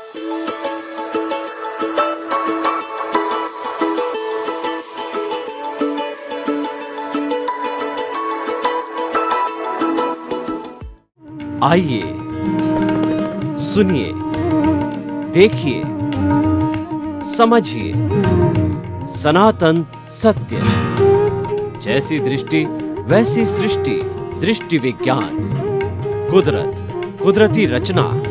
आइए, सुनिए, देखिए, समझिए सनातन सत्य। जैसी दृष्टि वैसी सृष्टि, दृष्टि विज्ञान। कुदरत, कुदरती रचना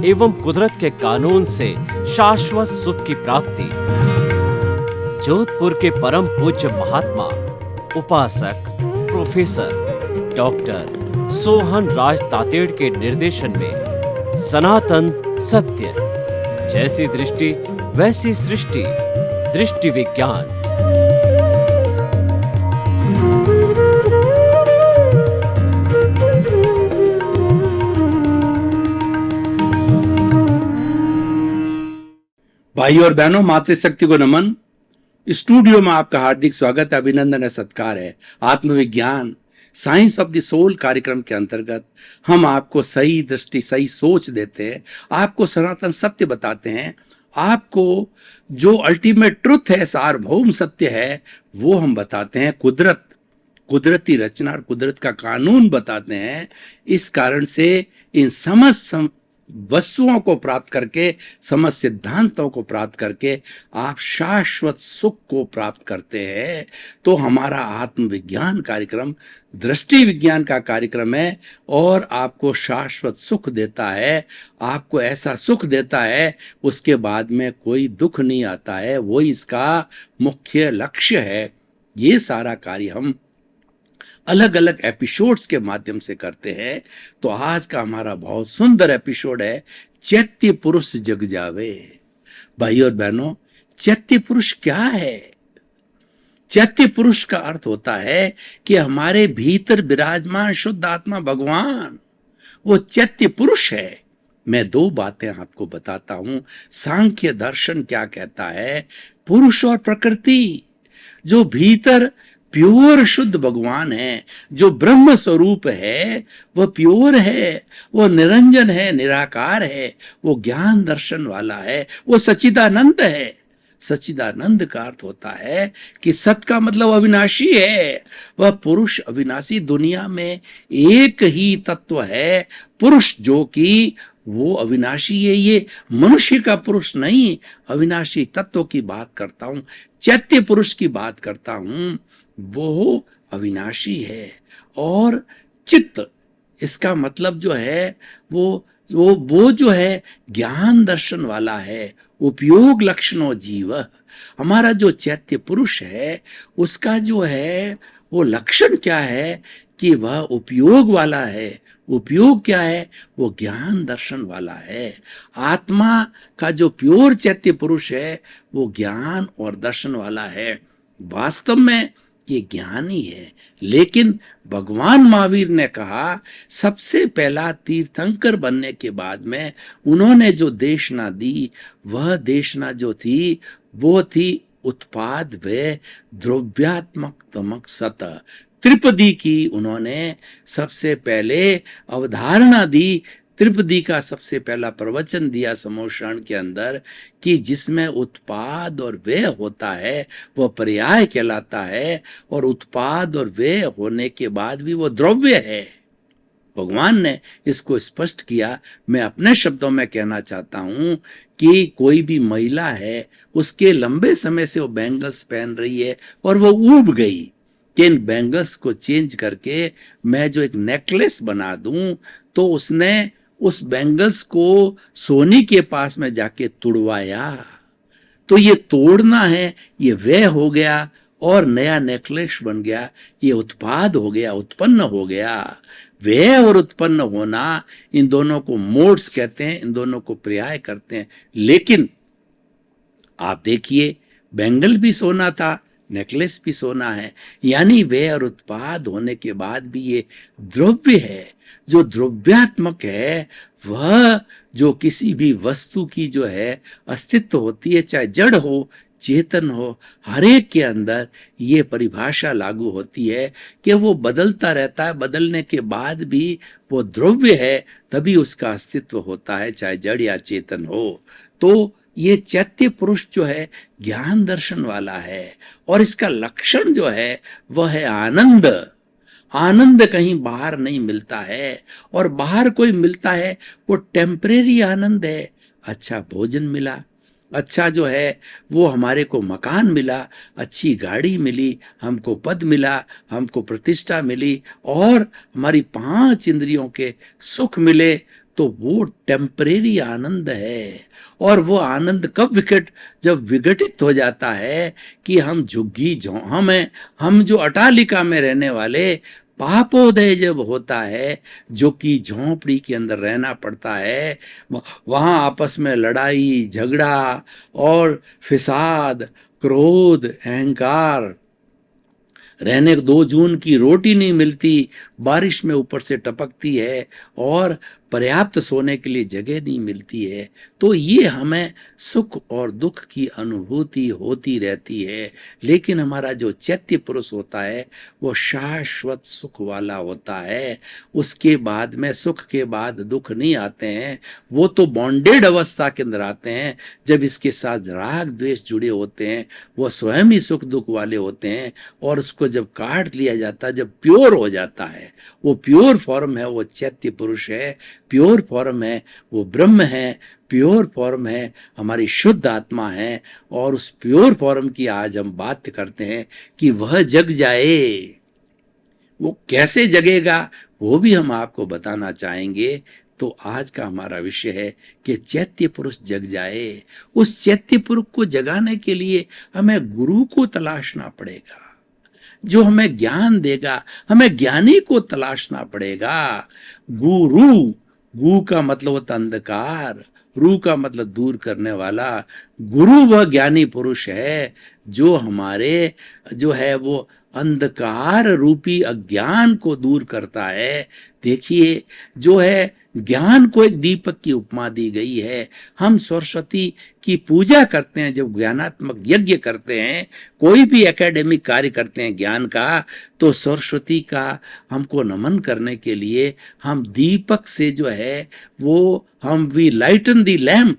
एवं कुदरत के कानून से शाश्वत सुख की प्राप्ति। जोधपुर के परम पूज्य महात्मा उपासक प्रोफेसर डॉक्टर सोहन राज तातेड़ के निर्देशन में सनातन सत्य। जैसी दृष्टि वैसी सृष्टि, दृष्टि विज्ञान। भाई और बहनों, मातृशक्ति को नमन। स्टूडियो में आपका हार्दिक स्वागत, अभिनंदन है, सत्कार है। आत्मविज्ञान साइंस ऑफ द सोल कार्यक्रम के अंतर्गत हम आपको सही दृष्टि, सही सोच देते हैं, आपको सनातन सत्य बताते हैं, आपको जो अल्टीमेट ट्रुथ है, सार्वभौम सत्य है, वो हम बताते हैं। कुदरत, कुदरती रचना और कुदरत का कानून बताते हैं। इस कारण से इन समस्त वस्तुओं को प्राप्त करके, समस्त सिद्धांतों को प्राप्त करके आप शाश्वत सुख को प्राप्त करते हैं। तो हमारा आत्मविज्ञान कार्यक्रम दृष्टि विज्ञान का कार्यक्रम है और आपको शाश्वत सुख देता है। आपको ऐसा सुख देता है उसके बाद में कोई दुख नहीं आता है, वो इसका मुख्य लक्ष्य है। ये सारा कार्य हम अलग अलग एपिसोड्स के माध्यम से करते हैं। तो आज का हमारा बहुत सुंदर एपिसोड है, चैत्य पुरुष जग जावे। भाई और बहनों, चैत्य पुरुष क्या है? चैत्य पुरुष का अर्थ होता है कि हमारे भीतर विराजमान शुद्ध आत्मा भगवान, वो चैत्य पुरुष है। मैं दो बातें आपको बताता हूं। सांख्य दर्शन क्या कहता है? पुरुष और प्रकृति, जो भीतर प्योर शुद्ध भगवान है, जो ब्रह्म स्वरूप है, वह प्योर है, वो निरंजन है, निराकार है, वो ज्ञान दर्शन वाला है, वो सच्चिदानंद है। सच्चिदानंद का अर्थ होता है कि सत का मतलब अविनाशी है। वह पुरुष अविनाशी, दुनिया में एक ही तत्व है पुरुष, जो कि वो अविनाशी है। ये मनुष्य का पुरुष नहीं, अविनाशी तत्व की बात करता हूं, चैत्य पुरुष की बात करता हूं। वो अविनाशी है। और चित्त, इसका मतलब जो है वो जो है ज्ञान दर्शन वाला है। उपयोग लक्षणों जीव, हमारा जो चैत्य पुरुष है उसका जो है वो लक्षण क्या है कि वह उपयोग वाला है। उपयोग क्या है? वो ज्ञान दर्शन वाला है। आत्मा का जो प्योर चैत्य पुरुष है वो ज्ञान और दर्शन वाला है। वास्तव में ये ज्ञान ही है। लेकिन भगवान महावीर ने कहा, सबसे पहला तीर्थंकर बनने के बाद में उन्होंने जो देशना दी, वह देशना जो थी वो थी उत्पाद व द्रव्यात्मक तमक सत। त्रिपदी की उन्होंने सबसे पहले अवधारणा दी। त्रिपदी का सबसे पहला प्रवचन दिया समोषण के अंदर कि जिसमें उत्पाद और व्यय होता है वह पर्याय कहलाता है, और उत्पाद और व्यय होने के बाद भी वो द्रव्य है। भगवान ने इसको स्पष्ट किया। मैं अपने शब्दों में कहना चाहता हूं कि कोई भी महिला है, उसके लंबे समय से वो बैंगल्स पहन रही है और वो ऊब गई कि इन बैंगल्स को चेंज करके मैं जो एक नेकलेस बना दूं, तो उसने उस बैंगल्स को सोनी के पास में जाके तुड़वाया। तो ये तोड़ना है, ये व्यय हो गया और नया नेकलेस बन गया। ये उत्पाद हो गया, उत्पन्न हो गया। व्यय और उत्पन्न होना, इन दोनों को मोड्स कहते हैं, इन दोनों को पर्याय करते हैं। लेकिन आप देखिए, बैंगल भी सोना था, नेकलेस भी सोना है, यानी व्यय और उत्पाद होने के बाद भी ये द्रव्य है। जो द्रव्यात्मक है वह जो किसी भी वस्तु की जो है अस्तित्व होती है, चाहे जड़ हो चेतन हो, हर एक के अंदर ये परिभाषा लागू होती है कि वो बदलता रहता है, बदलने के बाद भी वो द्रव्य है, तभी उसका अस्तित्व होता है, चाहे जड़ या चेतन हो। तो ये चैत्य पुरुष जो है ज्ञान दर्शन वाला है, और इसका लक्षण जो है वह है आनंद। आनंद कहीं बाहर नहीं मिलता है, और बाहर कोई मिलता है वो टेम्परेरी आनंद है। अच्छा भोजन मिला, अच्छा जो है वो हमारे को मकान मिला, अच्छी गाड़ी मिली, हमको पद मिला, हमको प्रतिष्ठा मिली, और हमारी 5 इंद्रियों के सुख मिले, तो वो टेम्परेरी आनंद है। और वो आनंद कब जब विघटित हो जाता है कि हम झुग्गी हम जो अटालिका में रहने वाले, पापोदय जब होता है, जो कि झोंपड़ी के अंदर रहना पड़ता है, वहां आपस में लड़ाई झगड़ा और फिसाद, क्रोध, अहंकार, रहने को 2 जून की रोटी नहीं मिलती, बारिश में ऊपर से टपकती है, और पर्याप्त सोने के लिए जगह नहीं मिलती है, तो ये हमें सुख और दुख की अनुभूति होती रहती है। लेकिन हमारा जो चैत्य पुरुष होता है वो शाश्वत सुख वाला होता है। उसके बाद में, सुख के बाद दुख नहीं आते हैं, वो तो बॉन्डेड अवस्था के अंदर आते हैं। जब इसके साथ राग द्वेष जुड़े होते हैं, वो स्वयं ही सुख दुख वाले होते हैं, और उसको जब काट लिया जाता है, जब प्योर हो जाता है, वो प्योर फॉर्म है, वो चैत्य पुरुष है, प्योर फॉर्म है, वो ब्रह्म है, प्योर फॉर्म है, हमारी शुद्ध आत्मा है। और उस प्योर फॉर्म की आज हम बात करते हैं कि वह जग जाए। वो कैसे जगेगा वो भी हम आपको बताना चाहेंगे। तो आज का हमारा विषय है कि चैत्य पुरुष जग जाए। उस चैत्य पुरुष को जगाने के लिए हमें गुरु को तलाशना पड़ेगा, जो हमें ज्ञान देगा। हमें ज्ञानी को तलाशना पड़ेगा। गुरु, गु का मतलब होता अंधकार, रू का मतलब दूर करने वाला। गुरु वह ज्ञानी पुरुष है जो हमारे जो है वो अंधकार रूपी अज्ञान को दूर करता है। देखिए, जो है ज्ञान को एक दीपक की उपमा दी गई है। हम सरस्वती की पूजा करते हैं, जब ज्ञानात्मक यज्ञ करते हैं, कोई भी एकेडमिक कार्य करते हैं ज्ञान का, तो सरस्वती का हमको नमन करने के लिए हम दीपक से जो है वो वी लाइटन दी लैंप,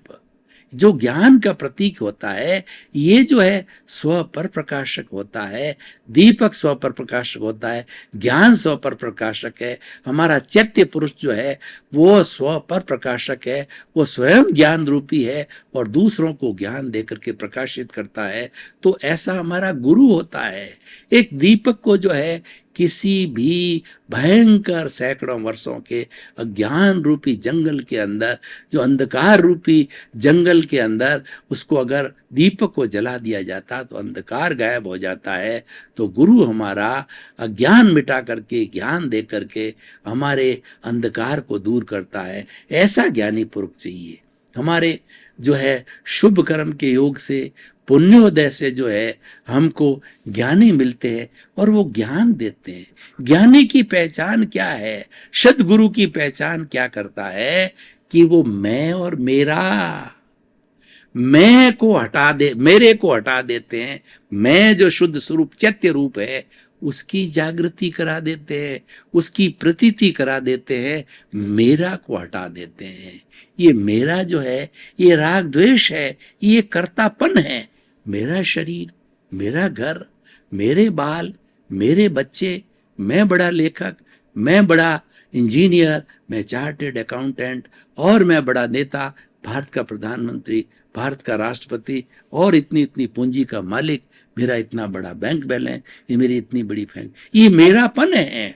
जो ज्ञान का प्रतीक होता है। ये जो है स्व पर प्रकाशक होता है, दीपक स्व पर प्रकाशक होता है, ज्ञान स्व पर प्रकाशक है। हमारा चैत्य पुरुष जो है वो स्व पर प्रकाशक है, वो स्वयं ज्ञान रूपी है और दूसरों को ज्ञान देकर के प्रकाशित करता है। तो ऐसा हमारा गुरु होता है। एक दीपक को जो है किसी भी भयंकर सैकड़ों वर्षों के अज्ञान रूपी जंगल के अंदर, जो अंधकार रूपी जंगल के अंदर, उसको अगर दीपक को जला दिया जाता तो अंधकार गायब हो जाता है। तो गुरु हमारा अज्ञान मिटा करके, ज्ञान दे करके हमारे अंधकार को दूर करता है। ऐसा ज्ञानी पुरुष चाहिए। हमारे जो है शुभ कर्म के योग से, पुण्योदय से जो है हमको ज्ञानी मिलते हैं और वो ज्ञान देते हैं। ज्ञानी की पहचान क्या है? सद्गुरु की पहचान क्या करता है कि वो मैं और मेरा, मैं को हटा दे, मेरे को हटा देते हैं। मैं जो शुद्ध स्वरूप चैत्य रूप है उसकी जागृति करा देते हैं, उसकी प्रतीति करा देते हैं, मेरा को हटा देते हैं। ये मेरा जो है ये राग द्वेष है, ये कर्तापन है। मेरा शरीर, मेरा घर, मेरे बाल, मेरे बच्चे, मैं बड़ा लेखक, मैं बड़ा इंजीनियर, मैं चार्टेड अकाउंटेंट, और मैं बड़ा नेता, भारत का प्रधानमंत्री, भारत का राष्ट्रपति, और इतनी इतनी पूंजी का मालिक, मेरा इतना बड़ा बैंक बैलेंस, ये मेरी इतनी बड़ी फैमिली, ये मेरापन है,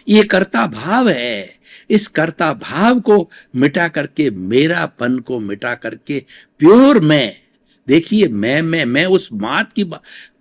ये कर्ता भाव है। इस कर्ता भाव को मिटा करके, मेरापन को मिटा करके प्योर मैं, देखिए मैं उस बात की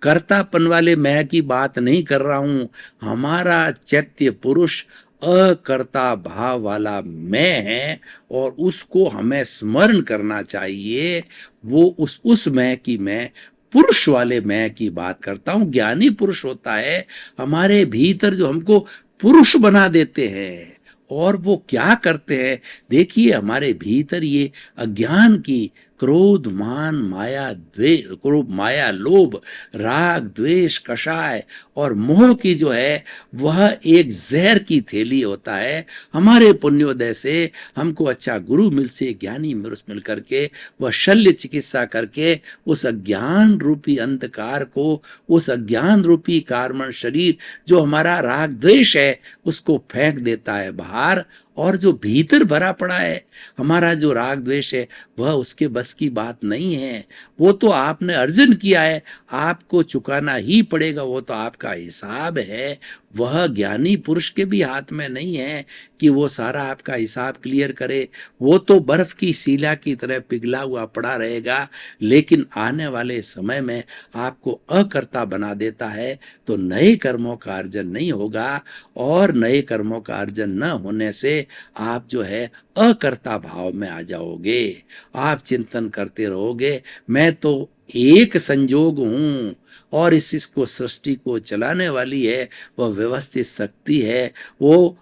कर्तापन वाले मैं की बात नहीं कर रहा हूं। हमारा चैत्य पुरुष अकर्ता भाव वाला मैं है और उसको हमें स्मरण करना चाहिए। वो उस मैं की, मैं पुरुष वाले मैं की बात करता हूं। ज्ञानी पुरुष होता है हमारे भीतर जो हमको पुरुष बना देते हैं। और वो क्या करते हैं? देखिए, हमारे भीतर ये अज्ञान की क्रोध मान माया क्रोध माया लोभ राग द्वेष कषाय और मोह की जो है वह एक जहर की थैली होता है। हमारे पुण्योदय से हमको अच्छा गुरु मिल से ज्ञानी पुरुष मिल करके वह शल्य चिकित्सा करके उस अज्ञान रूपी अंधकार को, उस अज्ञान रूपी कार्मण शरीर जो हमारा राग द्वेष है उसको फेंक देता है बाहर, और जो भीतर भरा पड़ा है हमारा जो राग द्वेष है वह उसके बस की बात नहीं है। वो तो आपने अर्जन किया है, आपको चुकाना ही पड़ेगा, वो तो आपका हिसाब है। वह ज्ञानी पुरुष के भी हाथ में नहीं है कि वो सारा आपका हिसाब क्लियर करे। वो तो बर्फ की शिला की तरह पिघला हुआ पड़ा रहेगा, लेकिन आने वाले समय में आपको अकर्ता बना देता है, तो नए कर्मों का अर्जन नहीं होगा, और नए कर्मों का अर्जन न होने से आप जो है अकर्ता भाव में आ जाओगे। आप चिंतन करते रहोगे मैं तो एक संजोग हूं, और इसको सृष्टि को चलाने वाली है वह व्यवस्थित शक्ति है। वो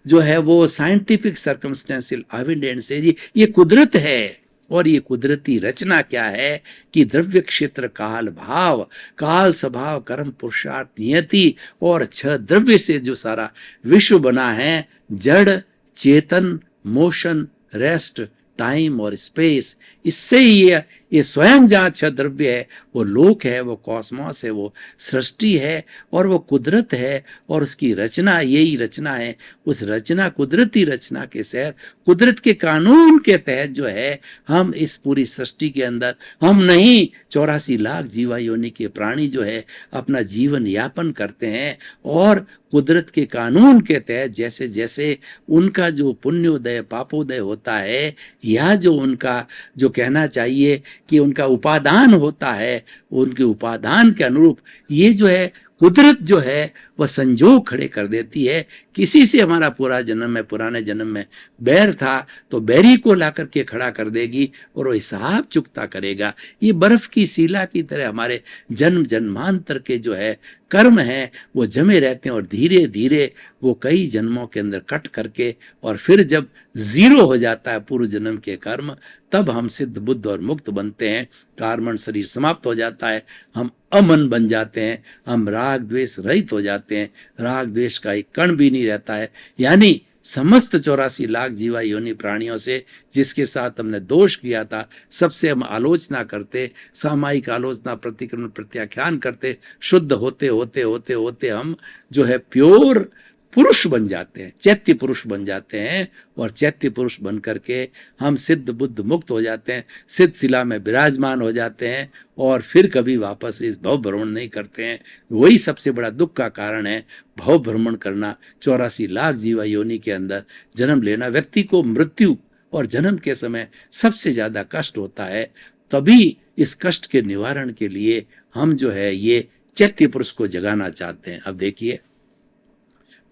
जो है वो साइंटिफिक सर्कमस्टेंशियल एविडेंस है जी, ये कुदरत है। और ये कुदरती रचना क्या है कि द्रव्य क्षेत्र काल भाव, काल स्वभाव कर्म पुरुषार्थ नियति और 6 द्रव्य से जो सारा विश्व बना है, जड़ चेतन मोशन रेस्ट टाइम और स्पेस, इससे ही ये स्वयं जहाँ 6 द्रव्य है वो लोक है, वो कॉस्मोस है, वो सृष्टि है और वो कुदरत है, और उसकी रचना यही रचना है। उस रचना कुदरती रचना के तहत, कुदरत के कानून के तहत जो है हम इस पूरी सृष्टि के अंदर, हम नहीं 84 लाख जीवा योनि के प्राणी जो है अपना जीवन यापन करते हैं, और कुदरत के कानून के तहत जैसे जैसे उनका जो पुण्योदय पापोदय होता है, या जो उनका जो कहना चाहिए कि उनका उपादान होता है, उनके उपादान के अनुरूप ये जो है कुदरत जो है वह संजोग खड़े कर देती है। किसी से हमारा पूरा जन्म में, पुराने जन्म में बैर था तो बैरी को ला करके खड़ा कर देगी और वो हिसाब चुकता करेगा। ये बर्फ की शिला की तरह हमारे जन्म जन्मांतर के जो है कर्म हैं वो जमे रहते हैं, और धीरे धीरे वो कई जन्मों के अंदर कट करके, और फिर जब 0 हो जाता है पूर्व जन्म के कर्म, तब हम सिद्ध बुद्ध और मुक्त बनते हैं। कार्मण शरीर समाप्त हो जाता है, हम अमन बन जाते हैं, हम राग द्वेष रहित हो जाते हैं, राग द्वेष का एक कण भी नहीं रहता है। यानी समस्त 84 लाख जीवा योनि प्राणियों से जिसके साथ हमने दोष किया था, सबसे हम आलोचना करते, सामायिक आलोचना प्रतिक्रमण प्रत्याख्यान करते, शुद्ध होते होते होते होते हम जो है प्योर पुरुष बन जाते हैं, चैत्य पुरुष बन जाते हैं, और चैत्य पुरुष बन करके हम सिद्ध बुद्ध मुक्त हो जाते हैं, सिद्ध शिला में विराजमान हो जाते हैं, और फिर कभी वापस इस भव भ्रमण नहीं करते हैं। वही सबसे बड़ा दुख का कारण है, भव भ्रमण करना, 84 लाख जीवा योनि के अंदर जन्म लेना। व्यक्ति को मृत्यु और जन्म के समय सबसे ज्यादा कष्ट होता है। तभी इस कष्ट के निवारण के लिए हम जो है ये चैत्य पुरुष को जगाना चाहते हैं। अब देखिए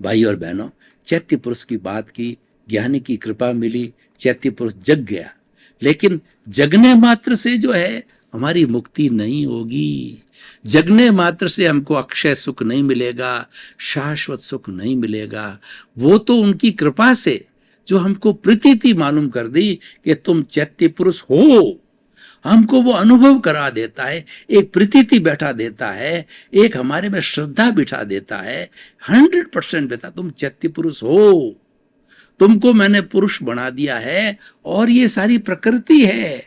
भाई और बहनों, चैत्य पुरुष की बात की, ज्ञानी की कृपा मिली, चैत्य पुरुष जग गया, लेकिन जगने मात्र से जो है हमारी मुक्ति नहीं होगी। जगने मात्र से हमको अक्षय सुख नहीं मिलेगा, शाश्वत सुख नहीं मिलेगा। वो तो उनकी कृपा से जो हमको प्रतीति मालूम कर दी कि तुम चैत्य पुरुष हो, हमको वो अनुभव करा देता है, एक प्रतीति बैठा देता है, एक हमारे में श्रद्धा बिठा देता है, 100% बेटा तुम चैत्य पुरुष हो, तुमको मैंने पुरुष बना दिया है। और ये सारी प्रकृति है,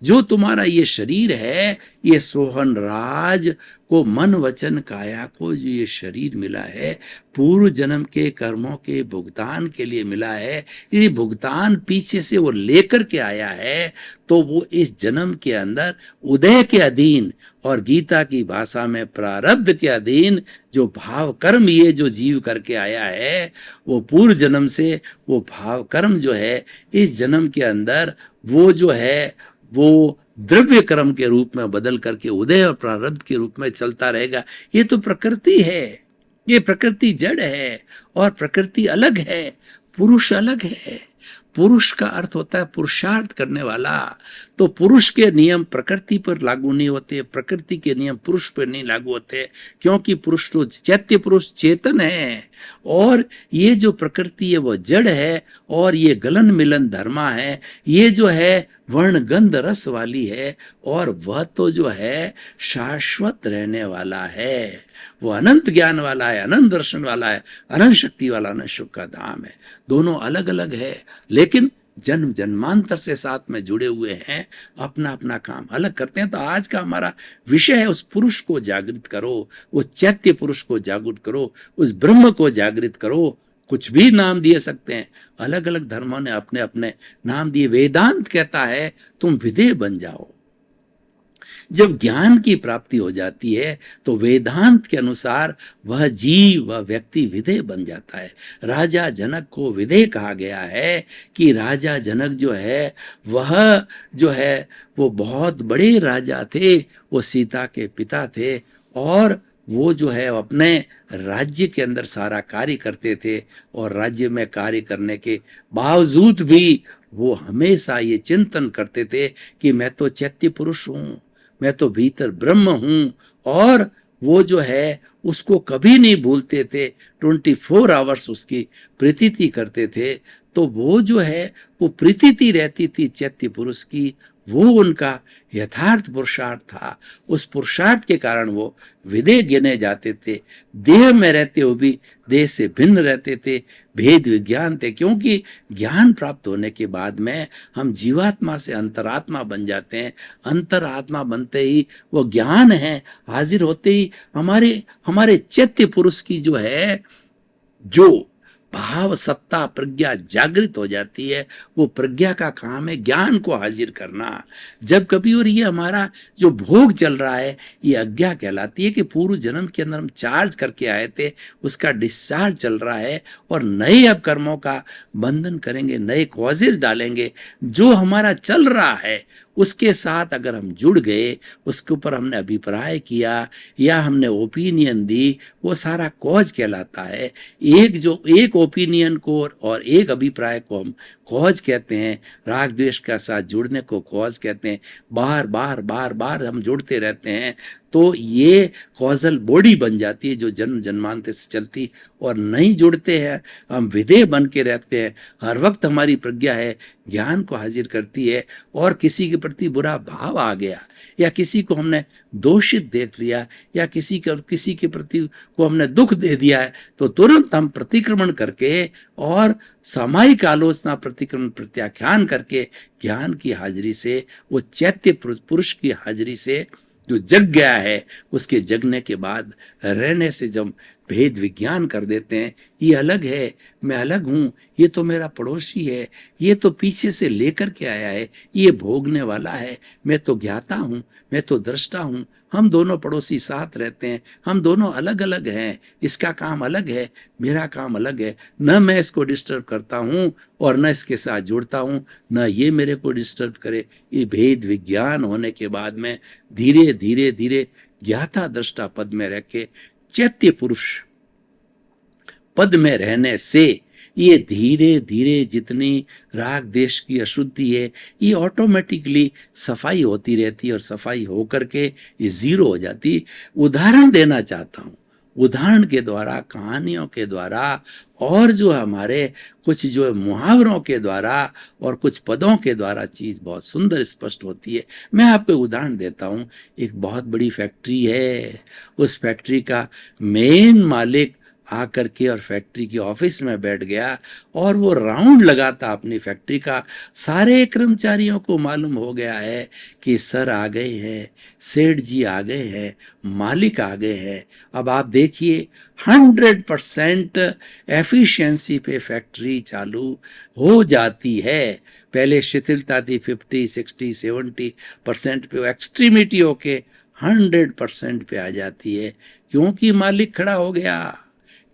जो तुम्हारा ये शरीर है, ये सोहन राज को मन वचन काया को जो ये शरीर मिला है, पूर्व जन्म के कर्मों के भुगतान के लिए मिला है। ये भुगतान पीछे से वो लेकर के आया है, तो वो इस जन्म के अंदर उदय के अधीन, और गीता की भाषा में प्रारब्ध के अधीन जो भाव कर्म ये जो जीव करके आया है, वो पूर्व जन्म से वो भाव कर्म जो है इस जन्म के अंदर वो जो है वो द्रव्य कर्म के रूप में बदल करके उदय और प्रारब्ध के रूप में चलता रहेगा। ये तो प्रकृति है, ये प्रकृति जड़ है और प्रकृति अलग है, पुरुष अलग है। पुरुष का अर्थ होता है पुरुषार्थ करने वाला। तो पुरुष के नियम प्रकृति पर लागू नहीं होते, प्रकृति के नियम पुरुष पर नहीं लागू होते, क्योंकि पुरुष तो चैत्य पुरुष चेतन है, और ये जो प्रकृति है वो जड़ है, और ये गलन मिलन धर्मा है, ये जो है वर्ण गंध रस वाली है, और वह तो जो है शाश्वत रहने वाला है, वो अनंत ज्ञान वाला है, अनंत दर्शन वाला है, अनंत शक्ति वाला, अनंत सुख का धाम है। दोनों अलग अलग है, लेकिन जन्म जन्मांतर से साथ में जुड़े हुए हैं, अपना अपना काम अलग करते हैं। तो आज का हमारा विषय है, उस पुरुष को जागृत करो, उस चैत्य पुरुष को जागृत करो, उस ब्रह्म को जागृत करो। कुछ भी नाम दिए सकते हैं, अलग अलग धर्मों ने अपने अपने नाम दिए। वेदांत कहता है तुम विधेय बन जाओ। जब ज्ञान की प्राप्ति हो जाती है तो वेदांत के अनुसार वह जीव, वह व्यक्ति विधेय बन जाता है। राजा जनक को विधेय कहा गया है कि राजा जनक जो है वह जो है वो बहुत बड़े राजा थे, वो सीता के पिता थे, और वो जो है अपने राज्य के अंदर सारा कार्य करते थे, और राज्य में कार्य करने के बावजूद भी वो हमेशा ये चिंतन करते थे कि मैं तो चैत्य पुरुष हूँ, मैं तो भीतर ब्रह्म हूं, और वो जो है उसको कभी नहीं भूलते थे, 24 आवर्स उसकी प्रतीति करते थे। तो वो जो है वो प्रतीति रहती थी चैत्य पुरुष की, वो उनका यथार्थ पुरुषार्थ था। उस पुरुषार्थ के कारण वो विधेय गिने जाते थे। देह में रहते हुए भी देह से भिन्न रहते थे, भेद विज्ञान थे, क्योंकि ज्ञान प्राप्त होने के बाद में हम जीवात्मा से अंतरात्मा बन जाते हैं। अंतरात्मा बनते ही वो ज्ञान है, हाजिर होते ही हमारे चैत्य पुरुष की जो है जो भाव सत्ता प्रज्ञा जागृत हो जाती है। वो प्रज्ञा का काम है ज्ञान को हाजिर करना। जब कभी, और ये हमारा जो भोग चल रहा है ये अज्ञा कहलाती है कि पूर्व जन्म के अंदर हम चार्ज करके आए थे, उसका डिस्चार्ज चल रहा है, और नए अब कर्मों का बंधन करेंगे, नए कॉजेज डालेंगे। जो हमारा चल रहा है उसके साथ अगर हम जुड़ गए, उसके ऊपर हमने अभिप्राय किया या हमने ओपिनियन दी, वो सारा कॉज कहलाता है। एक ओपिनियन को और एक अभिप्राय को हम कॉज कहते हैं। राग द्वेष का साथ जुड़ने को कॉज कहते हैं। बार बार हम जुड़ते रहते हैं तो ये कॉजल बॉडी बन जाती है जो जन्म जन्मांतर से चलती, और नहीं जुड़ते हैं हम विधेय बन के रहते हैं। हर वक्त हमारी प्रज्ञा है ज्ञान को हाजिर करती है, और किसी के प्रति बुरा भाव आ गया या किसी को हमने दोषित देख लिया या किसी के प्रति को हमने दुख दे दिया है, तो तुरंत हम प्रतिक्रमण करके और सामायिक आलोचना प्रतिक्रमण प्रत्याख्यान करके ज्ञान की हाजिरी से, वो चैत्य पुरुष की हाजिरी से जो जग गया है, उसके जगने के बाद रहने से जब भेद विज्ञान कर देते हैं, ये अलग है, मैं अलग हूं, ये तो मेरा पड़ोसी है, ये तो पीछे से लेकर के आया है, ये भोगने वाला है, मैं तो ज्ञाता हूं, मैं तो दृष्टा हूं। हम दोनों पड़ोसी साथ रहते हैं, हम दोनों अलग अलग हैं, इसका काम अलग है, मेरा काम अलग है। न मैं इसको डिस्टर्ब करता हूं और न इसके साथ जुड़ता हूं, न ये मेरे को डिस्टर्ब करे। ये भेद विज्ञान होने के बाद में धीरे धीरे धीरे ज्ञाता दृष्टा पद में रह के चैत्य पुरुष पद में रहने से ये धीरे धीरे जितनी राग देश की अशुद्धि है ये ऑटोमेटिकली सफाई होती रहती है, और सफाई होकर के ये जीरो हो जाती। उदाहरण देना चाहता हूँ, उदाहरण के द्वारा, कहानियों के द्वारा, और जो हमारे कुछ जो मुहावरों के द्वारा और कुछ पदों के द्वारा चीज बहुत सुंदर स्पष्ट होती है। मैं आपको उदाहरण देता हूँ। एक बहुत बड़ी फैक्ट्री है, उस फैक्ट्री का मेन मालिक आकर के और फैक्ट्री की ऑफिस में बैठ गया और वो राउंड लगाता अपनी फैक्ट्री का। सारे कर्मचारियों को मालूम हो गया है कि सर आ गए हैं, सेठ जी आ गए हैं, मालिक आ गए हैं। अब आप देखिए 100% एफिशिएंसी पे फैक्ट्री चालू हो जाती है। पहले शिथिलता थी 50, 60, 70% पे, एक्सट्रीमिटी होके 100% पे आ जाती है, क्योंकि मालिक खड़ा हो गया,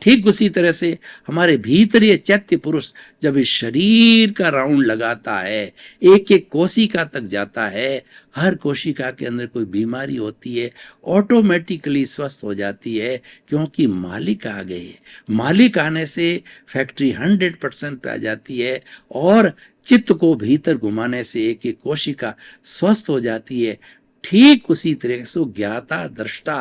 ठीक उसी तरह से हमारे भीतर ये चैत्य पुरुष जब इस शरीर का राउंड लगाता है, एक एक कोशिका तक जाता है, हर कोशिका के अंदर कोई बीमारी होती है ऑटोमेटिकली स्वस्थ हो जाती है, क्योंकि मालिक आ गए। मालिक आने से फैक्ट्री 100% पे आ जाती है और चित्त को भीतर घुमाने से एक एक कोशिका स्वस्थ हो जाती है। ठीक उसी तरह से ज्ञाता दृष्टा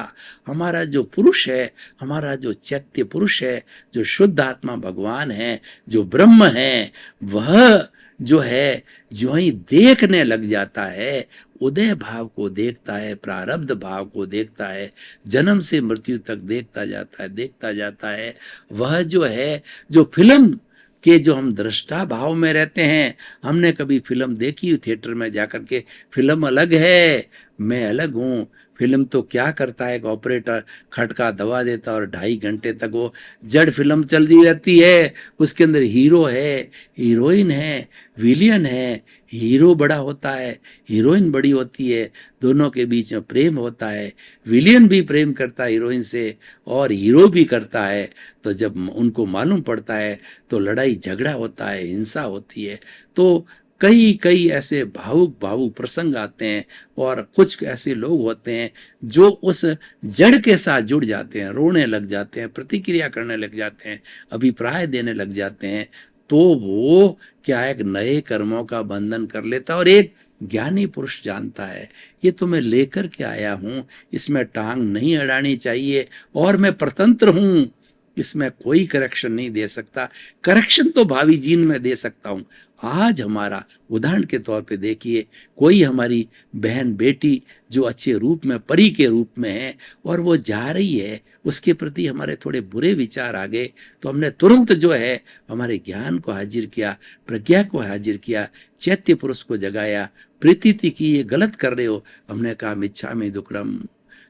हमारा जो पुरुष है, हमारा जो चैत्य पुरुष है, जो शुद्ध आत्मा भगवान है, जो ब्रह्म है, वह जो है जो ही देखने लग जाता है, उदय भाव को देखता है, प्रारब्ध भाव को देखता है, जन्म से मृत्यु तक देखता जाता है। वह जो है, जो फिल्म के जो हम दृष्टा भाव में रहते हैं, हमने कभी फिल्म देखी थिएटर में जाकर के, फिल्म अलग है, मैं अलग हूँ। फिल्म तो क्या करता है, एक ऑपरेटर खटका दबा देता और 2.5 घंटे तक वो जड़ फिल्म चलती रहती है। उसके अंदर हीरो है, हीरोइन है, विलियन है, हीरो बड़ा होता है, हीरोइन बड़ी होती है, दोनों के बीच में प्रेम होता है, विलियन भी प्रेम करता है हीरोइन से और हीरो भी करता है। तो जब उनको मालूम पड़ता है तो लड़ाई झगड़ा होता है, हिंसा होती है। तो कई ऐसे भावुक प्रसंग आते हैं और कुछ ऐसे लोग होते हैं जो उस जड़ के साथ जुड़ जाते हैं, रोने लग जाते हैं, प्रतिक्रिया करने लग जाते हैं, अभिप्राय देने लग जाते हैं। तो वो क्या है, एक नए कर्मों का बंधन कर लेता है। और एक ज्ञानी पुरुष जानता है ये तो मैं लेकर के आया हूं, इसमें टांग नहीं अड़ानी चाहिए और मैं स्वतंत्र हूं, इसमें कोई करेक्शन नहीं दे सकता। करेक्शन तो भावी जीवन में दे सकता हूं। आज हमारा उदाहरण के तौर पे देखिए, कोई हमारी बहन बेटी जो अच्छे रूप में, परी के रूप में है और वो जा रही है, उसके प्रति हमारे थोड़े बुरे विचार आ गए तो हमने तुरंत जो है हमारे ज्ञान को हाजिर किया, प्रज्ञा को हाजिर किया, चैत्य पुरुष को जगाया, प्रीति की ये गलत कर रहे हो। हमने कहा मिच्छामि दुक्कडम,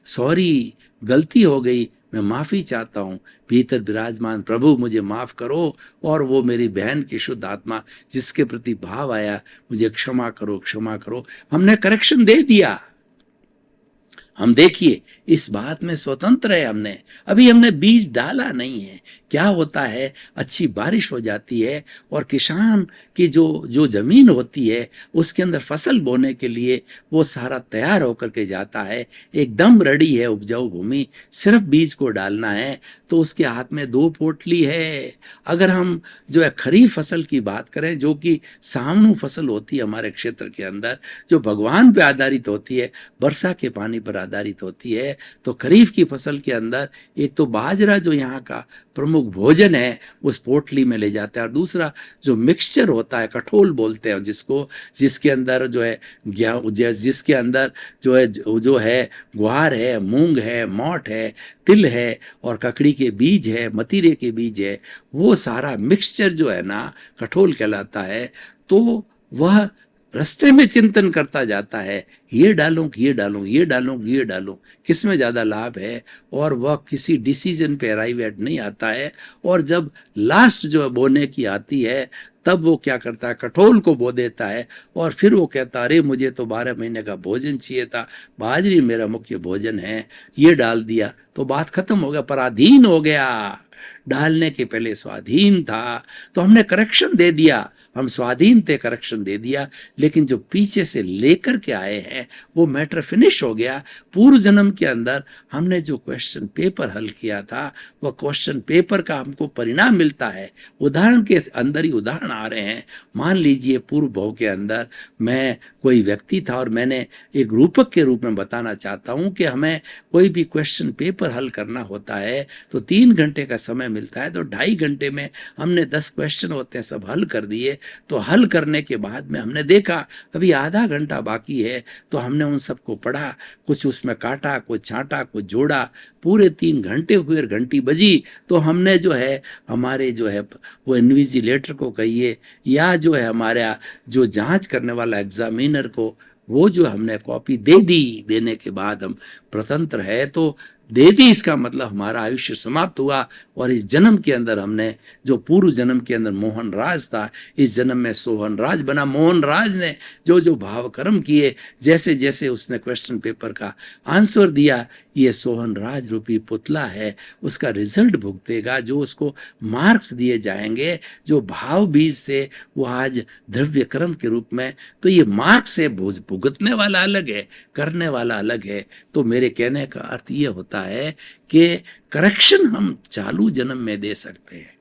सॉरी, गलती हो गई, मैं माफी चाहता हूँ, भीतर विराजमान प्रभु मुझे माफ करो और वो मेरी बहन की शुद्ध आत्मा जिसके प्रति भाव आया मुझे क्षमा करो। हमने करेक्शन दे दिया। हम देखिए इस बात में स्वतंत्र है। हमने बीज डाला नहीं है। क्या होता है, अच्छी बारिश हो जाती है और किसान की जो जमीन होती है उसके अंदर फसल बोने के लिए वो सारा तैयार होकर के जाता है, एकदम रेडी है उपजाऊ भूमि, सिर्फ बीज को डालना है। तो उसके हाथ में 2 पोटली है। अगर हम जो है खरीफ फसल की बात करें, जो कि सामनु फसल होती है हमारे क्षेत्र के अंदर, जो भगवान पे आधारित होती है, वर्षा के पानी पर आधारित होती है, तो खरीफ की फसल के अंदर एक तो बाजरा जो यहाँ का प्रमुख भोजन है उस पोटली में ले जाता है, और दूसरा जो मिक्सचर होता है, कठोल बोलते हैं जिसको, जिसके अंदर जो है जिसके अंदर जो है ग्वार है, मूंग है, मोठ है, तिल है और ककड़ी के बीज है, मतीरे के बीज है, वो सारा मिक्सचर जो है ना कठोल कहलाता है। तो वह रास्ते में चिंतन करता जाता है, ये डालूं किस में ज्यादा लाभ है, और वह किसी डिसीजन पे अराइव एट नहीं आता है। और जब लास्ट जो बोने की आती है तब वो क्या करता है, कठोल को बो देता है और फिर वो कहता अरे मुझे तो 12 महीने का भोजन चाहिए था, बाजरी मेरा मुख्य भोजन है, ये डाल दिया तो बात खत्म हो गया, पराधीन हो गया। डालने के पहले स्वाधीन था, तो हमने करेक्शन दे दिया, हम स्वाधीन थे, करेक्शन दे दिया, लेकिन जो पीछे से लेकर के आए हैं वो मैटर फिनिश हो गया। पूर्व जन्म के अंदर हमने जो क्वेश्चन पेपर हल किया था वह क्वेश्चन पेपर का हमको परिणाम मिलता है। उदाहरण के अंदर ही उदाहरण आ रहे हैं। मान लीजिए पूर्व भव के अंदर मैं कोई व्यक्ति था और मैंने एक रूपक के रूप में बताना चाहता हूं कि हमें कोई भी क्वेश्चन पेपर हल करना होता है तो 3 घंटे का समय मिलता है, तो 2.5 घंटे में हमने 10 क्वेश्चन होते हैं सब हल कर दिए। तो हल करने के बाद में हमने देखा अभी आधा घंटा बाकी है, तो हमने उन सबको पढ़ा, कुछ उसमें काटा, कुछ छांटा, कुछ जोड़ा, पूरे 3 घंटे हुए, घंटी बजी तो हमने जो है हमारे जो है वो इन्विजिलेटर को कहिए या जो है हमारा जो जांच करने वाला एग्जामिनर को, वो जो हमने कॉपी दे दी। देने के बाद हम प्रतंत्र है तो दे दी, इसका मतलब हमारा आयुष्य समाप्त हुआ और इस जन्म के अंदर हमने जो पूर्व जन्म के अंदर मोहन राज था, इस जन्म में सोहन राज बना। मोहन राज ने जो जो भाव कर्म किए, जैसे जैसे उसने क्वेश्चन पेपर का आंसर दिया, ये सोहन राज रूपी पुतला है, उसका रिजल्ट भुगतेगा। जो उसको मार्क्स दिए जाएंगे जो भाव बीज थे वो आज द्रव्य कर्म के रूप में, तो ये मार्क्स से भुगतने वाला अलग है, करने वाला अलग है। तो मेरे कहने का अर्थ ये होता है कि करेक्शन हम चालू जन्म में दे सकते हैं,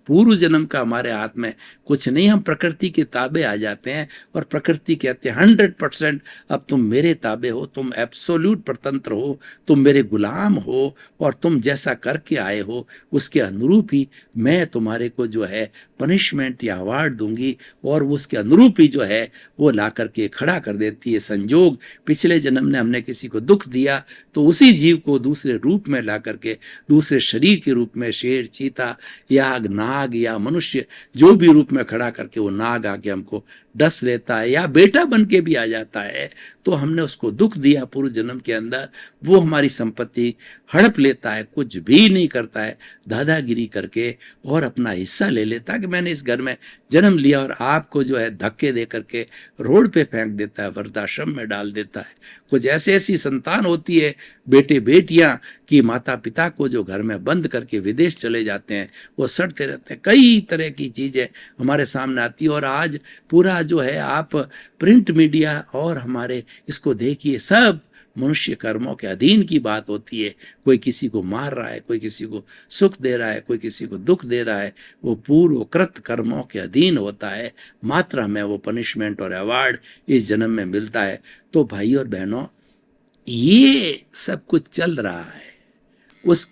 पूर्व जन्म का हमारे हाथ में कुछ नहीं। हम प्रकृति के ताबे आ जाते हैं और प्रकृति कहते हैं 100% अब तुम मेरे ताबे हो, तुम एब्सोल्यूट प्रतंत्र हो, तुम मेरे गुलाम हो और तुम जैसा करके आए हो उसके अनुरूप ही मैं तुम्हारे को जो है पनिशमेंट या अवार्ड दूंगी, और उसके अनुरूप ही जो है वो ला करके खड़ा कर देती है संजोग। पिछले जन्म में हमने किसी को दुख दिया तो उसी जीव को दूसरे रूप में ला करके, दूसरे शरीर के रूप में, शेर, चीता, याग, नाग या मनुष्य, जो भी रूप में खड़ा करके वो नाग आके हमको डस लेता है या बेटा बन के भी आ जाता है। तो हमने उसको दुख दिया पूर्व जन्म के अंदर, वो हमारी संपत्ति हड़प लेता है, कुछ भी नहीं करता है, दादागिरी करके और अपना हिस्सा ले लेता है कि मैंने इस घर में जन्म लिया, और आपको जो है धक्के दे करके रोड पे फेंक देता है, वृद्धाश्रम में डाल देता है। कुछ ऐसी संतान होती है, बेटे बेटियां, कि माता पिता को जो घर में बंद करके विदेश चले जाते हैं, वो सड़ते रहते हैं। कई तरह की चीजें हमारे सामने आती है, और आज पूरा जो है आप प्रिंट मीडिया और हमारे इसको देखिए, सब मनुष्य कर्मों के अधीन की बात होती है। कोई किसी को मार रहा है, कोई किसी को सुख दे रहा है, कोई किसी को दुख दे रहा है, वो पूर्वकृत कर्मों के अधीन होता है। मात्रा में वो पनिशमेंट और अवार्ड इस जन्म में मिलता है। तो भाई और बहनों, ये सब कुछ चल रहा है। उस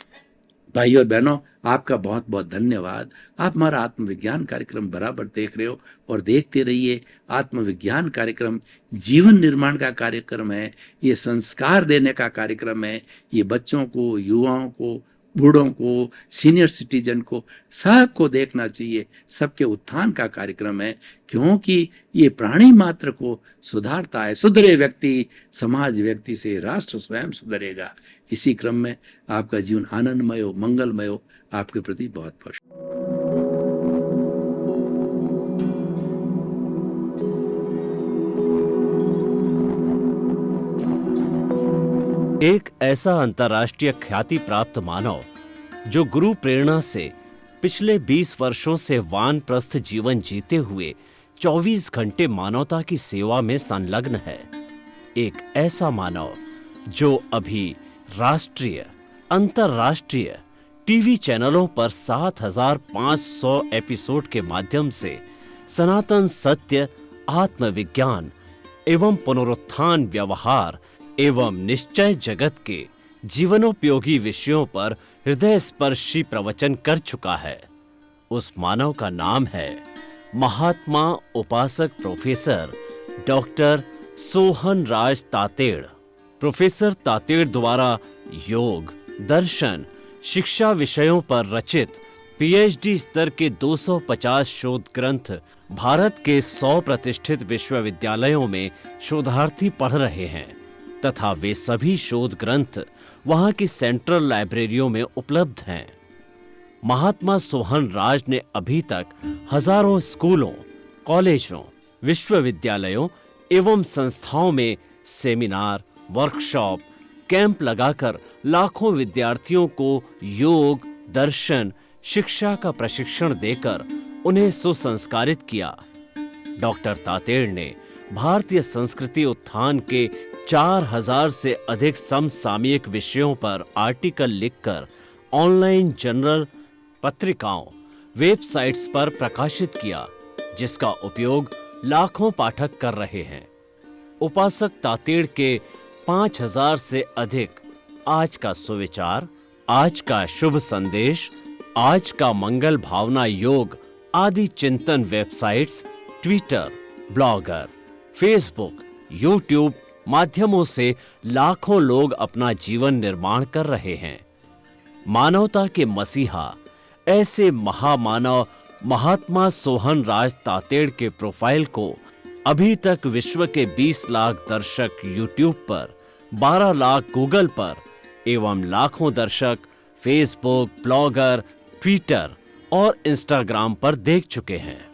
भाई और बहनों, आपका बहुत बहुत धन्यवाद। आप हमारा आत्मविज्ञान कार्यक्रम बराबर देख रहे हो और देखते रहिए। आत्मविज्ञान कार्यक्रम जीवन निर्माण का कार्यक्रम है, ये संस्कार देने का कार्यक्रम है। ये बच्चों को, युवाओं को, बूढ़ों को, सीनियर सिटीजन को, सबको देखना चाहिए। सबके उत्थान का कार्यक्रम है, क्योंकि ये प्राणी मात्र को सुधारता है। सुधरे व्यक्ति समाज, व्यक्ति से राष्ट्र स्वयं सुधरेगा। इसी क्रम में आपका जीवन आनंदमय हो, मंगलमय हो। आपके प्रति बहुत बहुत एक ऐसा अंतर्राष्ट्रीय ख्याति प्राप्त मानव जो गुरु प्रेरणा से पिछले 20 वर्षों से वानप्रस्थ जीवन जीते हुए 24 घंटे मानवता की सेवा में संलग्न है। एक ऐसा मानव जो अभी राष्ट्रीय, अंतर्राष्ट्रीय टीवी चैनलों पर 7,500 एपिसोड के माध्यम से सनातन सत्य, आत्मविज्ञान एवं पुनरुत्थान, व्यवहार एवं निश्चय जगत के जीवनोपयोगी विषयों पर हृदय स्पर्शी प्रवचन कर चुका है। उस मानव का नाम है महात्मा उपासक प्रोफेसर डॉक्टर सोहन राज तातेड़। प्रोफेसर तातेड़ द्वारा योग, दर्शन, शिक्षा विषयों पर रचित पीएचडी स्तर के 250 शोध ग्रंथ भारत के 100 प्रतिष्ठित विश्वविद्यालयों में शोधार्थी पढ़ रहे हैं, तथा वे सभी शोध ग्रंथ वहां की सेंट्रल लाइब्रेरियों में उपलब्ध हैं। महात्मा सोहन राज ने अभी तक हजारों स्कूलों, कॉलेजों, विश्वविद्यालयों एवं संस्थाओं में सेमिनार, वर्कशॉप, कैंप लगाकर लाखों विद्यार्थियों को योग, दर्शन, शिक्षा का प्रशिक्षण देकर उन्हें सुसंस्कारित किया। डॉक्टर तातेड़ ने भारतीय संस्कृति उत्थान के 4000 से अधिक समसामयिक विषयों पर आर्टिकल लिखकर ऑनलाइन जर्नल, पत्रिकाओं, वेबसाइट्स पर प्रकाशित किया, जिसका उपयोग लाखों पाठक कर रहे हैं। उपासक तातेड़ के 5000 से अधिक आज का सुविचार, आज का शुभ संदेश, आज का मंगल भावना योग आदि चिंतन websites, Twitter, blogger, Facebook, YouTube माध्यमों से लाखों लोग अपना जीवन निर्माण कर रहे हैं। मानवता के मसीहा ऐसे महामानव महात्मा सोहन राज तातेड़ के प्रोफाइल को अभी तक विश्व के 20 लाख दर्शक यूट्यूब पर 12 लाख गूगल पर एवं लाखों दर्शक फेसबुक, ब्लॉगर, ट्विटर और इंस्टाग्राम पर देख चुके हैं।